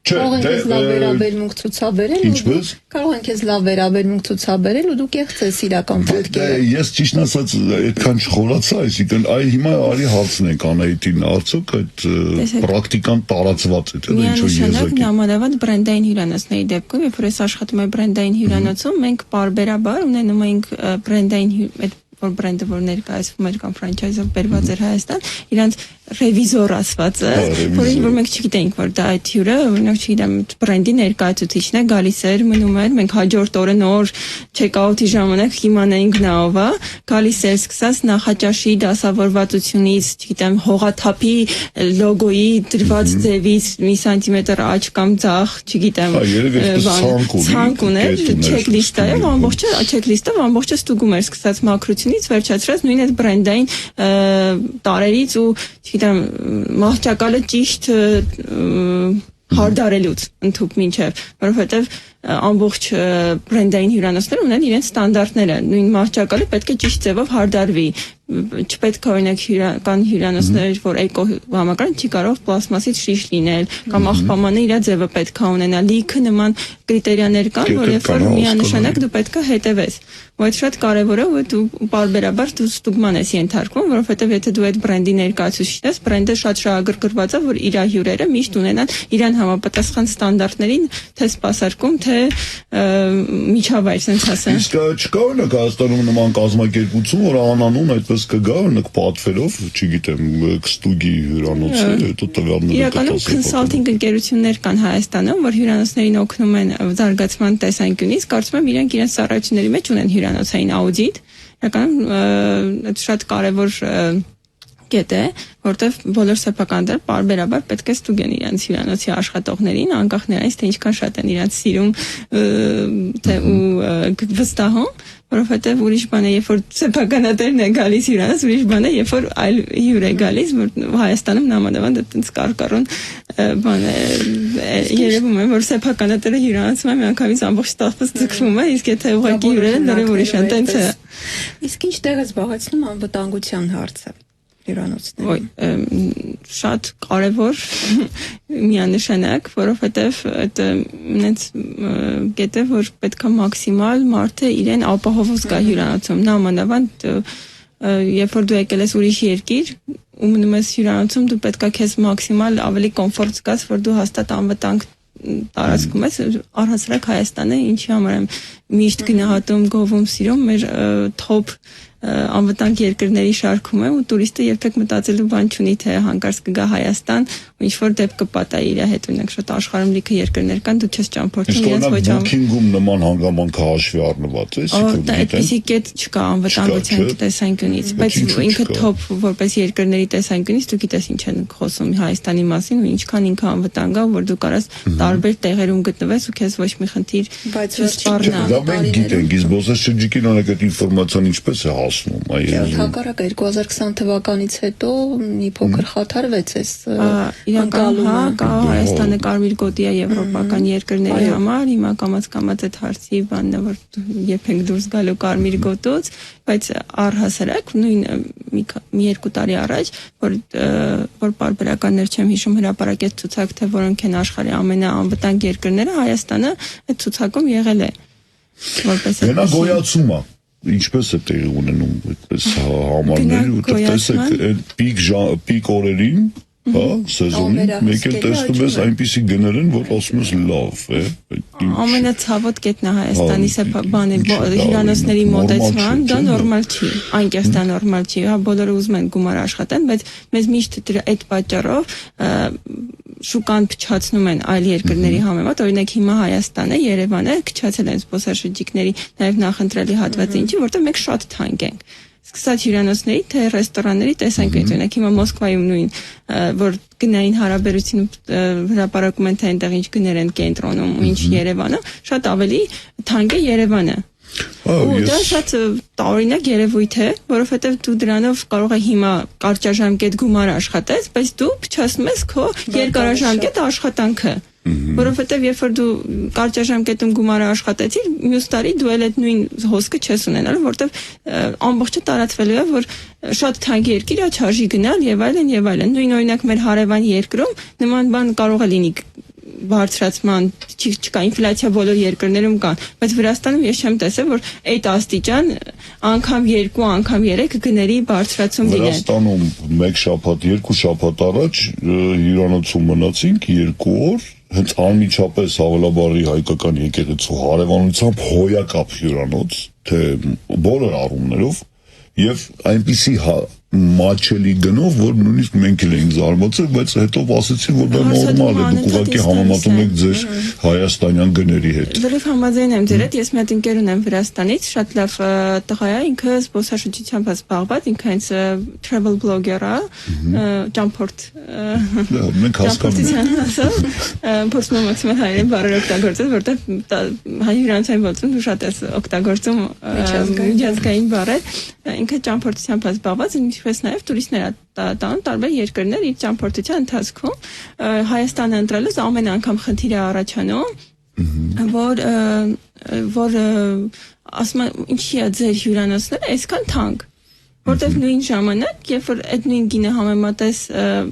Կարող են քեզ լավ վերաբերմունք ցուցաբերել, ինչպես կարող են քեզ լավ վերաբերմունք ցուցաբերել ու դու կեղծես իրական պատկերը։ Ես ճիշտն ասած այդքան չխորացա, այսինքն այ հիմա արի հարցնենք Անահիտին, արդյոք այդ պրակտիկան տարածված է, թե ինչ որ եզակի։ Նամանավանդ բրենդային հյուրանոցների դեպքում, երբ որ ես աշխատում եմ բրենդային հյուրանոցում, մենք պարբերաբար ունենում ենք բրենդային որ բրենդը որ ներկայացվում էր կամ ֆրանչայզով բերված էր Հայաստան, իրանց ռևիզոր ասվածը, որ մենք չգիտենք, որ դա այդ հյուրը, օրինակ չգիտեմ, բրենդի ներկայացուցիչն է, գալիս էր, մնում էր, մենք հաջորդ օրը նոր չեկաութի ժամանակ իմանայինք նա ով է, գալիս էր սկսած նախաճաշի դասավորվածությունից, չգիտեմ, հողաթափի լոգոյի դրված ձևից մի սանտիմետր աջ կամ ձախ, չգիտեմ, ցանկ ուներ, չեկլիստայով ամբողջը, չեկլիստով ամբողջը ստուգում էր սկսած մաքրությունից վերջացրած նույն այդ բրենդային տարերից ու չգիտեմ մահճակալը ճիշտ հարդարելուց ընդհուպ մինչև որովհետև ամբողջ բրենդային հյուրանոցները ունեն իրենց ստանդարտները, նույն մահճակալը պետք է ճիշտ ձևով հարդարվի, չպետք է օրինակ կան հյուրանոցներ, որ էկո համակարգ չի կարող պլաստմասից շիշ լինել, կամ աղբամանը իր ձևը պետք է ունենա, լիքը նման կրիտերիաներ կան, որ երբ որ միանշանակ դու պետք է հետևես, ու այդ շատ կարևոր է, ու դու բարբերաբար դու ստուգման ես ենթարկվում, որովհետև եթե դու այդ բրենդի ներկայացուցիչ ես, բրենդը շատ շահագրգռված է, որ իր հյուրերը միշտ ունենան իրան համապատասխան ստանդարտներին, թե սպասարկում, թե միջավայր, sense ասեմ։ Իսկ չկա օրինակ Հայաստանում նման կազմակերպություն, որ անանում այդպես կգա, օրինակ պատվերով, չգիտեմ, կստուգի հյուրանոցը, հետո տվյալները իրականում consulting ընկերություններ կան Հայաստանում, որ հյուրանոցներին օգնում են զարգացման տեսանկյունից, կարծում եմ իրենք իրենց ծառայությունների մեջ ունեն հյուրանոցային աուդիտ, իրականում շատ կարևոր կետ է, որտեղ բոլոր սեփականները բարբերաբար պետք է ստուգեն իրենց հյուրանոցի աշխատողներին, անկախ նրանից թե ինչքան շատ են իրենց սիրում թե ու վստահում, որովհետև ուրիշ բան է, երբ որ սեփականատերն է գալիս հյուրանոց, ուրիշ բան է, երբ որ այլ հյուր է գալիս, որ Հայաստանում նամանավանդ այդպես կարկառոն բան է, երևում է, որ սեփականատերը հյուրանոցում է միանգամից ամբողջ ստաֆը ձգվում է, իսկ եթե ուղղակի հյուրերը լրիվ ուրիշ են, տենց է։ Իսկ ինչ տեղ է զբաղեցնում անվտանգության հարցը հյուրանոցներում։ Շատ կարևոր միանշանակ, որովհետև այդ ինձ գետը, որ պետք է մաքսիմալ մարդը իրեն ապահովոց գա հյուրանոցում, նամանավանդ երբ որ դու եկել ես ուրիշ երկիր ու մնում ես հյուրանոցում, դու պետք է քեզ մաքսիմալ ավելի կոմֆորտ զգաս, որ դու հաստատ անվտանգ տարածքում ես, առհասարակ Հայաստանը, ինչի համար եմ միշտ գնահատում, գովում, սիրում մեր top անվտանգ երկրների շարքում է ու տուրիստը երբեք մտածելու բան չունի, թե հանկարծ կգա Հայաստան ու ինչ-որ դեպք կպատա իր հետ, օրինակ շատ աշխարհում լիքը երկրներ կան, դու չես ճամփորդում իրենց ոչ բուքինգում նման հանգամանքը հաշվի առնված է, այդպիսի կետ չկա անվտանգության տեսանկյունից, բայց ինքը top որպես երկրների տեսանկյունից դու գիտես ինչ են խոսում Հայաստանի մասին ու ինչքան ինքը անվտանգ է, որ դու կարաս տարբեր տեղերում գտնվես ու քեզ ոչ մի խնդիր չսպառնա։ Դա մենք գիտենք, իսկ զբոսաշրջիկին օրինակ այդ ինֆորմացիան ինչպես է հասնում, Հակառակը 2020 թվականից հետո մի փոքր խաթարվեց այս ընկալումը, կա Հայաստանը կարմիր գոտի է եվրոպական երկրների համար, հիմա կամաց այդ հարցի բանն է, որ երբեք դուրս գալու կարմիր գոտուց, բայց առհասարակ նույն մի երկու տարի առաջ, որ պարբերականներ չեմ հիշում հրապարակեց ցուցակ, թե որոնք են աշխարհի ամենաանվտանգ երկրները, Հայաստանը այդ ցուցակում եղել է որպես Գնա գոյացումը ինչպես է տեղի ունենում այդպես համարների ու տեսեք այդ պիկ օրերին, հա, սեզոնին, մեկ էլ տեսնում ես այնպիսի գներ են, որ ասում ես լավ է։ Ամենացավոտ կետն է Հայաստանի բանի հյուրանոցների մոտեցման, դա նորմալ չի, այնքան դա նորմալ չի, հա, բոլորը ուզում են գումար աշխատեն, բայց մեզ միշտ այդ պատճառով շուկան փչացնում են այլ երկրների համեմատ, օրինակ հիմա Հայաստանը, Երևանը քչացել են զբոսաշրջիկների նաև նախընտրելի հատվածը ինչի, որտեղ մենք շատ թանկ ենք։ Սկսած հյուրանոցների, թե ռեստորանների տեսանկյունից, օրինակ հիմա Մոսկվայում նույն, որ գնային հարաբերություն հրապարակում են, թե այնտեղ ինչ գներ են կենտրոնում ու ինչ Երևանը, շատ ավելի թանկ է Երևանը։ Ու դա շատ տարօրինակ երևույթ է, որովհետև դու դրանով կարող ես հիմա կարճաժամկետ գումար աշխատես, բայց դու փչացնում ես քո երկարաժամկետ աշխատանքը, որովհետև երբ որ դու կարճաժամկետում գումարը աշխատեցիր, մյուս տարի դու էլ այդ նույն հոսքը չես ունենալու, որովհետև ամբողջը տարածվելու է, որ շատ թանկ երկիր է, չարժի գնալ եւ այլն եւ այլն։ Նույն օրինակ մեր հարևան երկրում նման բան կարող է լինի բարձրացման չկա ինֆլյացիա բոլոր երկրներում կան, բայց Վրաստանում ես չեմ տեսել, որ այդ աստիճան անգամ 2, անգամ 3 գների բարձրացում լինի։ Վրաստանում մեկ շաբաթ, երկու շաբաթ առաջ հյուրանոցում մնացինք 2 օր, հենց անմիջապես Հավելաբարի հայկական եկեղեցու հարևանությամբ հոյակապ հյուրանոց, թե բոլոր առումներով եւ այնպիսի մաչելի գնով, որ նույնիսկ մենք էլ էինք զարմացել, բայց հետո ասացին, որ դա նորմալ է, դուք ուղղակի համեմատում եք ձեր հայաստանյան գների հետ։ Լրիվ համաձայն եմ ձեր հետ, ես մի հատ ընկեր ունեմ Վրաստանից, շատ լավ տղա է, ինքը զբոսաշրջությամբ է զբաղված, ինքը հենց travel blogger է, ճամփորդ։ Մենք հասկանում ենք։ Փորձում եմ մաքսիմալ հայերեն բառեր օգտագործել, որտեղ հյուրանոցային ոլորտում դու շատ ես օգտագործում միջազգային բառեր, ինքը ճամփորդությամբ է զբաղված, ինչպես նաև տուրիստներ տան տարբեր երկրներ իր ճամփորդության ընթացքում Հայաստանը ընտրելուց ամեն անգամ խնդիր է առաջանում որ ասում եմ ինչի է ձեր հյուրանոցները այսքան թանկ, որտեղ նույն ժամանակ, երբ որ այդ նույն գինը համեմատես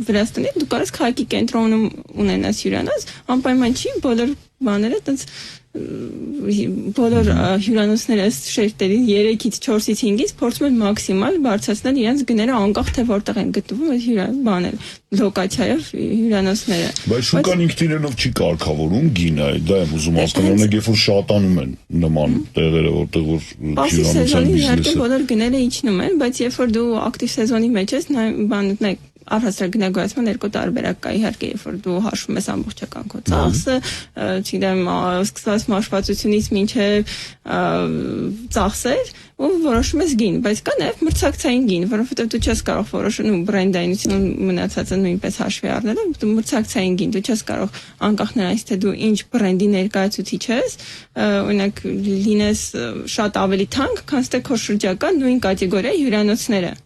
Վրաստանի, դու կարես քաղաքի կենտրոնում ունենաս հյուրանոց, անպայման չի բոլոր բաները այդպես բոլոր հյուրանոցները շերտերի 3-ից 4-ից 5-ից փորձում են մաքսիմալ բարձրացնել իրենց գները անկախ թե որտեղ են գտնվում այդ բաները լոկացիայով հյուրանոցները բայց շուկան ինքն իրենով չի կարգավորում գինը դա եմ ուզում ասել օրինակ երբ որ շատանում են նման տեղերը որտեղ որ հյուրանոցային բիզնեսը բոլոր գները իջնում են բայց երբ որ դու ակտիվ սեզոնի մեջ ես բանը առհասարակ գնագործման երկու տարբերակ կա իհարկե երբ որ դու հաշվում ես ամբողջական քո ծախսը չգիտեմ սկսած մաշվածությունից մինչև ծախսեր ու որոշում ես գին բայց կա նաև մրցակցային գին որովհետև դու չես կարող որոշել ու բրենդայնություն մնացածը նույնպես հաշվի առնել դու մրցակցային գին դու չես կարող անկախ նրանից թե դու ինչ բրենդի ներկայացուցիչ ես օրինակ լինես շատ ավելի թանկ քան թե քո շրջակա նույն կատեգորիայի հյուրանոցները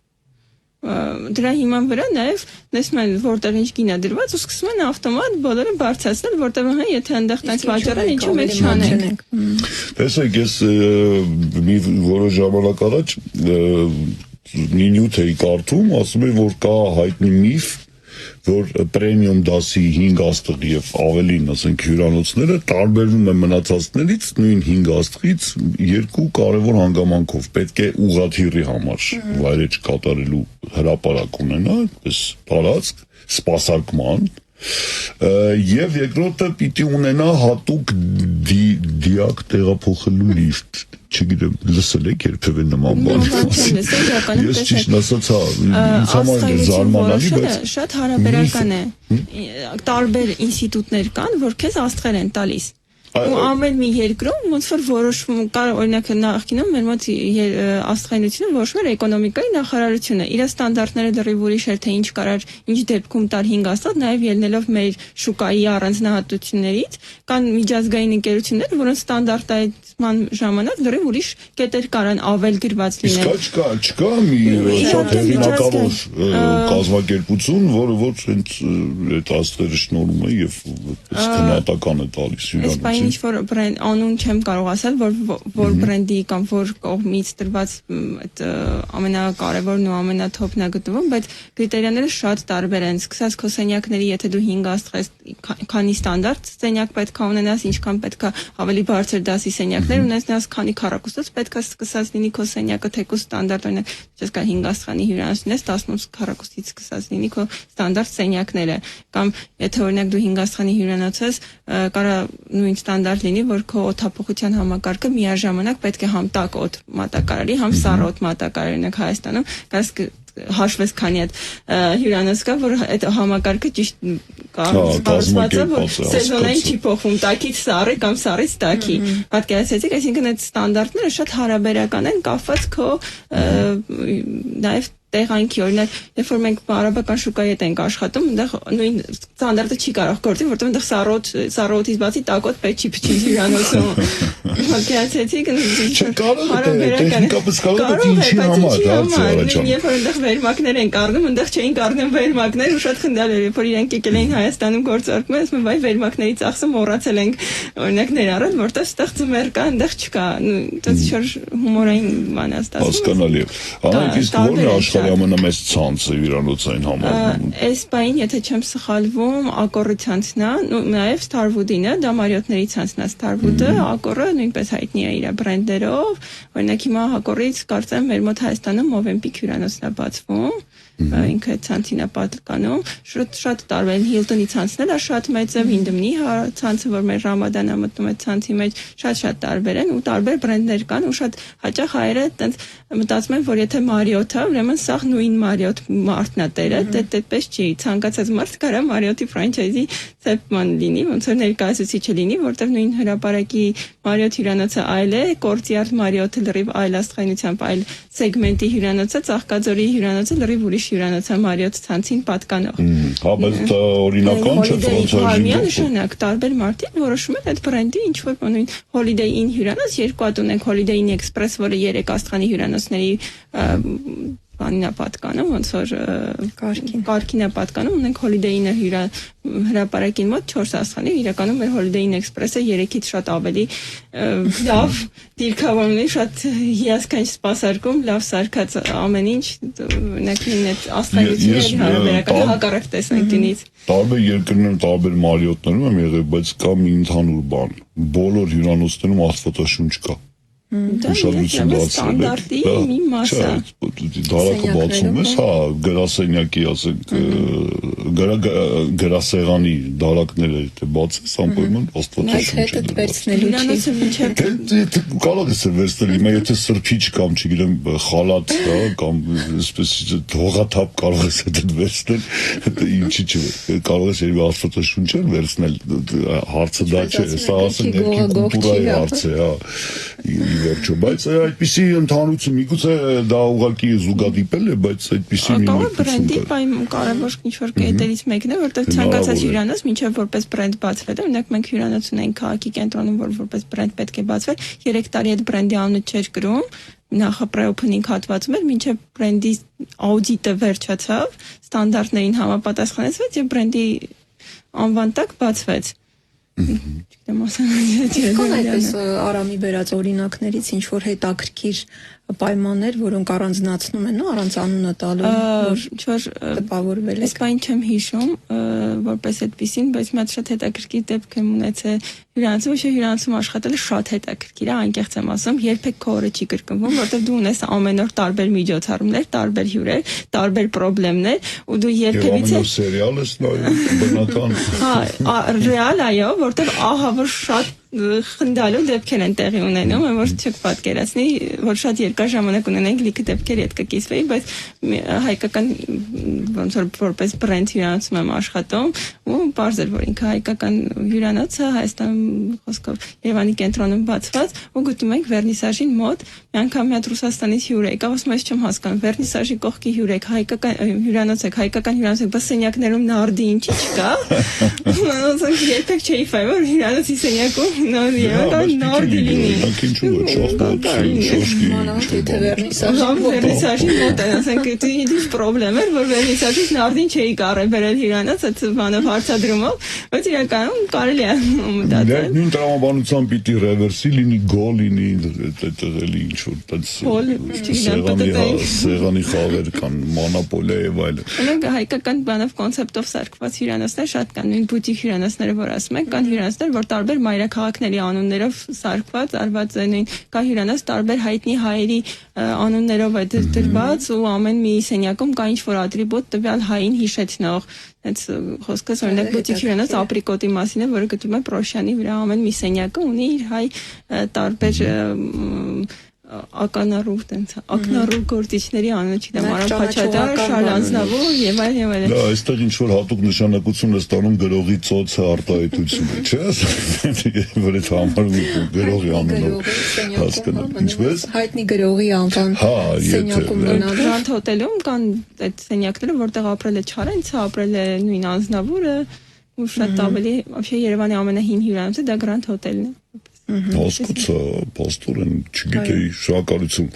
դրա հիման վրա նաև նայում են որտեղ ինչ գին է դրված ու սկսում են ավտոմատ բոլորը բարձրացնել որտեղ հա եթե այնտեղ տենց վաճառեն ինչու մենք չանենք տեսեք ես մի որոշ ժամանակ առաջ մի նյութ էի կարդում ասում է որ կա հայտնի միֆ որ պրեմիում դասի 5 աստղ եւ ավելին ասենք հյուրանոցները տարբերվում են մնացածներից նույն 5 աստղից երկու կարևոր հանգամանքով պետք է ուղղաթիռի համար վայրեջ կատարելու հրապարակ ունենա այդպես տարածք սպասարկման եւ երկրորդը պիտի ունենա հատուկ դիակ տեղափոխելու լիֆտ չգիտեմ լսել եք երբևէ նման բան ես ճիշտ ասած ինձ համար է զարմանալի բայց շատ հարաբերական է տարբեր ինստիտուտներ կան որ քեզ աստղեր են տալիս ու ամեն մի երկրում ոնց որ որոշվում կար օրինակ նախկինում մեր մոտ աստղայնությունը որոշվում էր էկոնոմիկայի նախարարությունը իր ստանդարտները դեռ ուրիշ էր թե ինչ կարար ինչ դեպքում տար 5 աստղ նաև ելնելով մեր շուկայի առանձնահատություններից կան միջազգային ընկերություններ որոնց ստանդարտայցման ժամանակ դեռ ուրիշ կետեր կարան ավել գրված լինել չկա մի շատ հեղինակավոր կազմակերպություն որը ոչ այդ աստղերը շնորհում է եւ քննադատական է տալիս հյուրանոցին ինչ որ բրենդ անուն չեմ կարող ասել որ բրենդի կամ որ կողմից տրված այդ ամենակարևորն ու ամենաթոփն է գտնվում բայց կրիտերիաները շատ տարբեր են սկսած քո սենյակների եթե դու 5 աստղ ես քանի ստանդարտ սենյակ պետք է ունենաս ինչքան պետք է ավելի բարձր դասի սենյակներ ունենաս քանի քառակուսուց պետք է սկսած լինի քո սենյակը թեկուզ ստանդարտ օրինակ չես կա 5 աստղանի հյուրանոց ունես 18 քառակուսից սկսած լինի քո ստանդարտ սենյակները կամ եթե օրինակ դու 5 աստղանի հյուրանոց ես կարա նույն ստանդարտ լինի, որ քո օդափոխության համակարգը միաժամանակ պետք է համ տաք օդ մատակարարի, համ սառը օդ մատակարարի, օրինակ Հայաստանում, կարծես հաշվես քանի այդ հյուրանոց կա, որ այդ համակարգը ճիշտ կառուցված է, որ սեզոնային չի փոխվում տակից սառի կամ սառից տակի։ Պատկերացրեցիք, այսինքն այդ ստանդարտները շատ հարաբերական են կապված քո նաև տեղանքի օրինակ երբ որ մենք արաբական շուկայի հետ ենք աշխատում այնտեղ նույն ստանդարտը չի կարող գործի որտեղ այնտեղ սառոթից բացի տակոտ պետք չի փչի հյուրանոցում պատկերացրեցիք տեխնիկապես կարող է ինչի համար երբ որ այնտեղ վերմակներ են կառնում այնտեղ չէին կառնում վերմակներ ու շատ խնդալեր երբ որ իրենք եկել էին Հայաստանում գործարկում ասում են վայ վերմակների ծախսը մոռացել ենք օրինակ ներառել որտեղ ստեղ ծմեր կա այնտեղ չկա այդպես շոր հումորային բան է ստացվում հասկանալի է անենք իսկ ո՞րն է աշխարհի ամենամեծ ցանցը հյուրանոցային համարվում այս բային եթե չեմ սխալվում ակորի ցանցն է նաև Starwood-ին է դա Marriott-ների ցանցն է Starwood-ը ակորը նույնպես հայտնի է իր բրենդերով օրինակ հիմա ակորից կարծեմ մեր մոտ Հայաստանում Movenpick հյուրանոցն է բացվում ինքը ցանցին է պատկանում շատ տարբեր Hilton-ի ցանցն է շատ մեծ է Wyndham-ի ցանցը որ մեր Ramadan-ը մտնում է ցանցի մեջ շատ տարբեր են ու տարբեր բրենդներ կան ու շատ հաճախ հայերը այտենց մտածում են որ եթե Marriott-ը ուրեմն սա նույն Marriott մարդն է տերը այդպես չի ցանկացած մարդ կարա Marriott-ի ֆրանչայզի ծեփման լինի ոնց որ ներկայացուցիչը լինի որտեղ նույն հրապարակի Marriott հյուրանոցը այլ է Courtyard Marriott-ը լրիվ այլ աստղայնությամբ այլ սեգմենտի հյուրանոցը Ծաղկաձորի հյուրանոցը լրիվ ուրիշ հյուրանոցը Marriott ցանցին պատկանող հա բայց օրինական չէ ֆրանչայզի նշանակ տարբեր մարդիկ որոշում են այդ բրենդի ինչ որ նույն Holiday Inn հյուրանոց երկու հատ ունենք Holiday Inn Express որը 3 աստղանի հյուրանոցների բանին է պատկանում, ոնց որ Կարգին է պատկանում, ունենք Holiday Inn հրապարակին մոտ 4 աստղանի, իրականում մեր Holiday Inn Express-ը 3-ից շատ ավելի լավ դիրքավորումների, շատ հիասքանչ սպասարկում, լավ սարքած ամեն ինչ, ունենք այդ աստղայությունների հարաբերական հակառակ տեսանկյունից։ Տարբեր երկրներում, տարբեր մարիոտներում եմ եղել, բայց կա մի ընդհանուր բան։ Բոլոր հյուրանոցներում աստվածաշունչ կա։ Ուշադրություն ստանդարտի մի մասը։ Դարակը բացում ես, հա, գրասենյակի, ասենք, գրասեղանի դարակները եթե բացես, անպայման աստվածաշունչ է դրված։ Հյուրանոցը մինչև Կարող ես վերցնել, հիմա եթե սրբիչ կամ, չգիտեմ, խալատ, հա, կամ այսպես հողաթափ կարող ես այդ վերցնել, ինչի՞ չէ, կարող ես երբ աստվածաշունչ վերցնել, հարցը դա չէ, սա ասենք ներքին կուլտուրայի հարց է, հա, վերջո, բայց այդպիսի ընդհանրություն միգուցե դա ուղղակի զուգադիպել է, բայց այդպիսի մի կարող բրենդի կարևոր ինչ-որ կետերից մեկն է, որտեղ ցանկացած հյուրանոց մինչև որպես բրենդ բացվել է, օրինակ մենք հյուրանոց ունենք քաղաքի կենտրոնում, որ որպես բրենդ պետք է բացվեր, 3 տարի այդ բրենդի անունը չէր գրում, նախ pre-opening հատվածում էր, մինչև բրենդի աուդիտը վերջացավ, ստանդարտներին համապատասխանեցվեց եւ բրենդի անվան տակ բացվեց։ Չգիտեմ, Կան այդպես Արամի վերած օրինակներից ինչ որ հետաքրքիր պայմաններ, որոնք առանձնացնում են, առանց անունը տալու, որ տպավորվել է։ Այս բան չեմ հիշում, որպես այդպեսին, բայց մի հատ շատ հետաքրքիր դեպք եմ ունեցել հյուրանոցում, ոչ հյուրանոցում աշխատելը շատ հետաքրքիր է, անկեղծ եմ ասում, երբեք քո օրը չի կրկնվում, որովհետև դու ունես ամեն օր տարբեր միջոցառումներ, տարբեր հյուրեր, տարբեր խնդիրներ, ու դու երբևիցե սերիալ ես նայում, բնական։ Հա, ռեալ այո, որովհետև ահա որ շատ խնդալու դեպքեր են տեղի ունենում, որ չեք պատկերացնի, որ շատ երկար ժամանակ ունենենք լիքը դեպքեր հետ կկիսվեի, բայց հայկական ոնց որ որպես բրենդ հյուրանոցում եմ աշխատում, ու պարզ էր, որ ինքը հայկական հյուրանոցը Հայաստանում խոսքով Երևանի կենտրոնում բացված, ու գտնում ենք վերնիսաժին մոտ, մի անգամ մի հատ Ռուսաստանից հյուր եկավ, ասում ես չեմ հասկանում, վերնիսաժի կողքի հյուր եք, հայկական հյուրանոց եք, հայկական հյուրանոց եք, բայց սենյակներում նարդի ինչի չկա։ Ոնց երբեք չէի ֆայ, որ հյուրանոցի սենյակում նարդի լինի։ Ինչու՞ է շախմատ, շոշկի։ Եթե վերնիսաժի մոտ է, ասենք, ինչ պրոբլեմ էր, որ վերնիսաժից նարդին չէի կարել բերել հյուրանոց, այդ բանով հարցադրումով, բայց իրականում կարելի է մտածել։ Նույն տրամաբանությամբ պիտի ռևերսի լինի, գոլ լինի, այդտեղ էլի ինչ որ սեղանի խաղեր կան, մոնոպոլիա եւ այլն։ Ունենք հայկական բանով կոնցեպտով սարքված հյուրանոցներ շատ կան, նույն բուտիկ հյուրանոցները, որ ասում ենք, կան հյուրանոցներ, որ տարբեր մայրաքաղաքների անուններով սարքված, արված են, կա հյուրանոց տարբեր հայտնի հայերի անուններով է դրված ու ամեն մի սենյակում կա ինչ-որ ատրիբուտ տվյալ հային հիշեցնող։ Այդ խոսքս օրինակ բուտիկ հյուրանոց ապրիկոտի մասին է, որը գտնվում է Պրոշյանի վրա, ամեն մի սենյակը ունի իր հայ տարբեր ակնառու գործիչների անունը, չգիտեմ, Արամ Խաչատար, Շարլ Անձնավուր եւ այլն եւ այլն։ Դա այստեղ ինչ որ հատուկ նշանակություն է ստանում գրողի ծոցը արտահայտությունը, չէ՞, որ այդ համարում գրողի անունով հասկանալ։ Ինչպես հայտնի գրողի անվան սենյակում մնալու Grand Hotel-ում կան այդ սենյակները, որտեղ ապրել է Չարենցը, ապրել է նույն Անձնավուրը, ու շատ ավելի, вообще Երևանի ամենահին հյուրանոցը դա Grand Hotel-ն է։ Հասկացա, պաստորեն, չգիտեի, շնորհակալություն։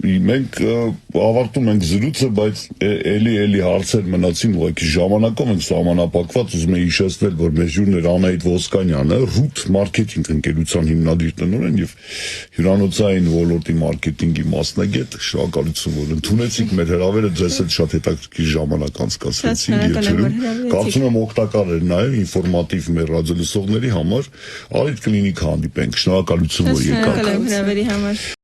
Մենք ավարտում ենք զրույցը, բայց էլի հարցեր մնացին, ուղղակի ժամանակով ենք սահմանափակված, ուզում եմ հիշեցնել, որ մեր հյուրն էր Անահիտ Ոսկանյանը, Root Marketing ընկերության հիմնադիր տնօրեն եւ հյուրանոցային ոլորտի մարքեթինգի մասնագետ, շնորհակալություն, որ ընդունեցիք մեր հրավերը, ձեզ հետ շատ հետաքրքիր ժամանակ անցկացրեցինք եթերում։ Կարծում եմ օգտակար էր նաեւ ինֆորմատիվ մեր ռադիոլսողների համար, առիթ կլինի կհանդիպենք։ Շնորհակալություն, որ եկաք։ Շնորհակալ եմ հրավերի համար։